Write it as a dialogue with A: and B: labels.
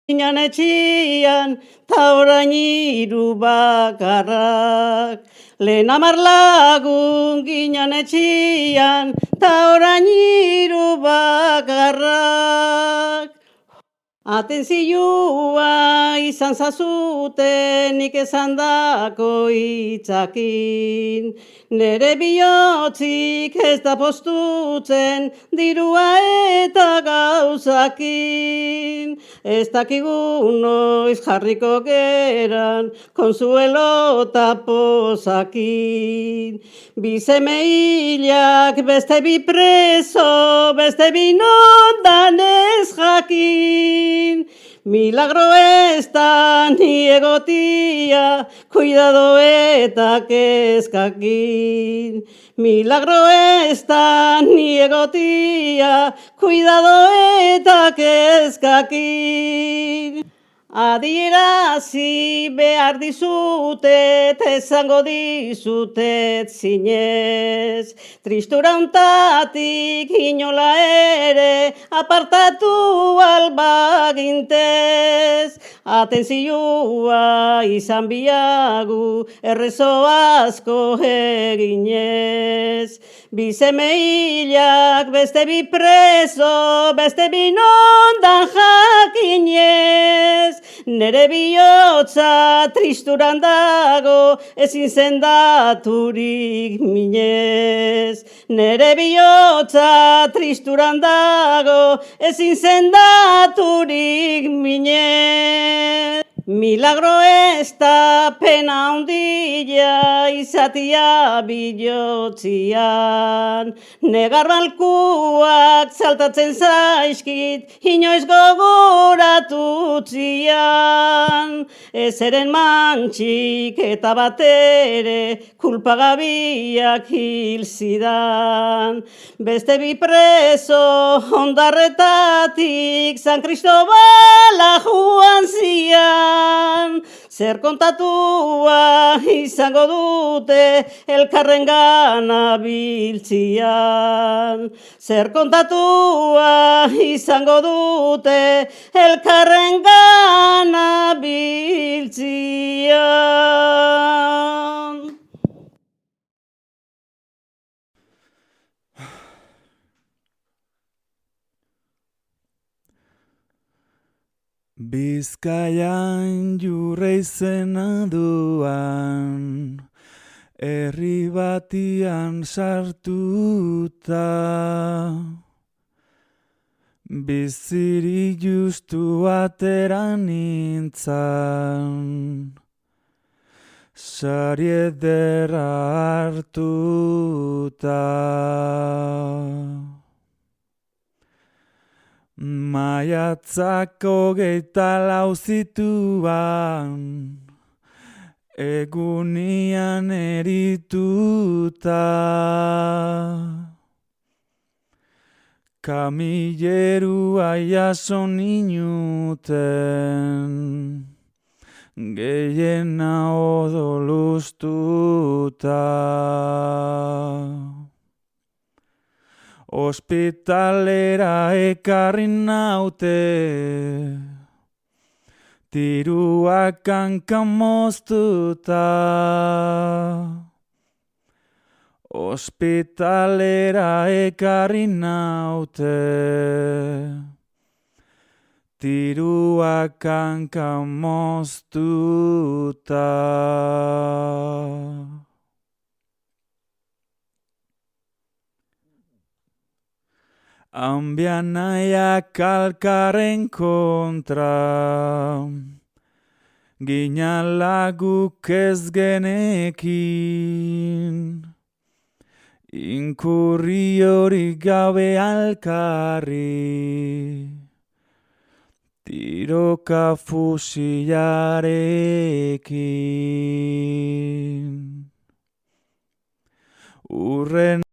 A: Ginen etxian, ta orain hiru bakarrak. Lehen 10 lagun ginen etxian, ta orain hiru bakarrak. Atentzioa izan zazuten nik esandako hitzakin. Nere bihotzik ez da postutzen dirua eta gauzakin. Ez dakigu noiz jarriko geran konsuelo eta pozakin. Bi seme hilak beste bi preso, beste bi nondan ez jakin. Milagro ez da ni egotia, cuidado eta kezkakin. Milagro ez da ni egotia, cuidado eta kezkakin. Adierazi behar dizutet, esango dizutet zinez. Tristura untatik inola ere, apartatu albagintez. Atentzioa izan biagu, errezo asko eginez. Bi seme hilak, beste bi preso, beste bi nondan jakinez. Nere bihotza tristuran dago, ezin sendaturik minez. Nere bihotza tristuran dago, ezin sendaturik minez. Milagro ez da pena handia izatia bihotzian. Negar balkuak saltatzen zaizkit, inoiz gogoratutzian. Ez eren mantxik eta batere kulpagabiak hil zidan. Beste bi preso hondarretatik San Cristobala joan zian. Zer kontatua izango dute elkarrengana biltzian. Zer kontatua izango dute elkarrengana biltzian.
B: Bizkaian jurre izena duan, herri batian sartuta. Bizirik justu atera nintzan, sari ederra hartuta. Maiatzak 24 zituan, egunian erituta. Kamillerua jaso ninuten, gehiena odolustuta. Ospitalera ekarri naute, tiruak hankan moztuta. Ospitalera ekarri naute, tiruak hankan moztuta. Hanbian nahiak alkarren kontra, ginala guk ez genekin. Inkurri hori gabe alkarri, tiroka fusilarekin. Urren